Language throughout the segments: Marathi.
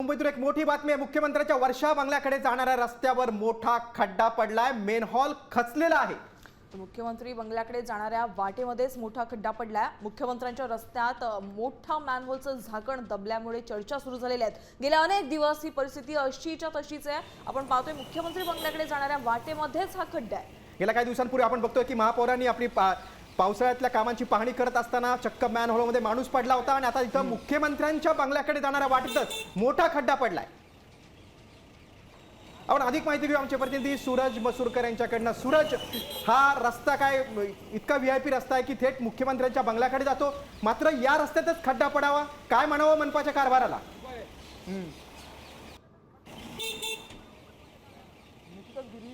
मुंबईतून एक मोठी बातमी आहे। मुख्यमंत्र्यांच्या वर्षा बंगल्याकडे जाणाऱ्या रस्त्यावर मोठा खड्डा पडलाय। मेन हॉल खचलेला आहे। मुख्यमंत्री बंगल्याकडे जाणाऱ्या वाटेमध्येच मोठा खड्डा पडलाय। मुख्यमंत्र्यांच्या रस्त्यात मोठा मॅनहोलचं झाकण दबल्यामुळे चर्चा सुरू झालेल्या आहेत। गेल्या अनेक दिवस ही परिस्थिती अशीच्या तशीच आहे। आपण पाहतोय मुख्यमंत्री बंगल्याकडे जाणाऱ्या वाटेमध्येच हा खड्डा आहे। गेल्या काही दिवसांपूर्वी आपण बघतोय की महापौरांनी आपली पावसाळ्यातल्या कामांची पाहणी करत असताना चक्क मॅनहोलमध्ये माणूस पडला होता आणि आता इथं मुख्यमंत्र्यांच्या बंगल्याकडे जाणाऱ्या वाटेतच मोठा खड्डा पडलाय। आपण अधिक माहिती घेऊ आमचे प्रतिनिधी सूरज मसूरकर यांच्याकडनं। सूरज, हा रस्ता काय इतका व्हीआयपी रस्ता आहे की थेट मुख्यमंत्र्यांच्या बंगल्याकडे जातो, मात्र या रस्त्यातच खड्डा पडावा, काय म्हणावं मनपाच्या कारभाराला?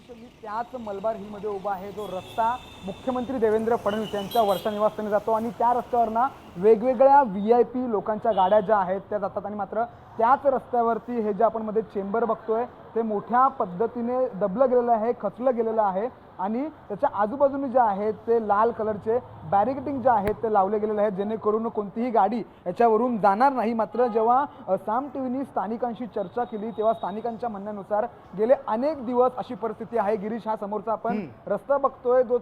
मी त्याच मलबार हिलमध्ये उभा आहे जो रस्ता मुख्यमंत्री देवेंद्र फडणवीस यांच्या वर्षा निवासस्थानी जातो आणि त्या रस्त्यावर ना वेगवेगळ्या व्हीआयपी लोकांच्या गाड्या ज्या आहेत त्या जातात आणि मात्र त्याच रस्त्यावरती हे जे आपण मध्ये चेंबर बघतोय ते मोठ्या पद्धतीने दबलं गेलेलं आहे, खचलं गेलेलं आहे आणि त्याच्या आजूबाजूने जे आहेत ते लाल कलरचे बॅरिकेडिंग जे आहेत ते लावले गेलेले आहेत जेणेकरून कोणतीही गाडी याच्यावरून जाणार नाही। मात्र जेव्हा साम टीव्हीनी स्थानिकांशी चर्चा केली तेव्हा स्थानिकांच्या म्हणण्यानुसार गेले अनेक दिवस अशी परिस्थिती आहे। गिरीश, हा समोरचा आपण रस्ता बघतोय जो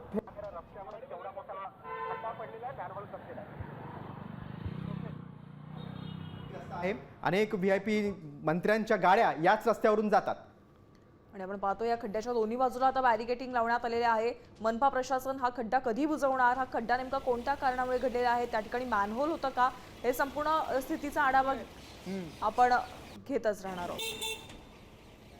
अनेक व्हीआयपी मंत्र्यांच्या गाड्या याच रस्त्यावरून जातात आणि आपण पाहतो या खड्ड्याच्या दोन्ही बाजूला आता बॅरिकेडिंग लावण्यात आलेले आहे। मनपा प्रशासन हा खड्डा कधी बुजवणार, हा खड्डा नेमका कोणत्या कारणामुळे घडलेला आहे, त्या ठिकाणी मॅनहोल होतं का, हे संपूर्ण स्थितीचा आढावा आपण घेतच राहणार आहोत।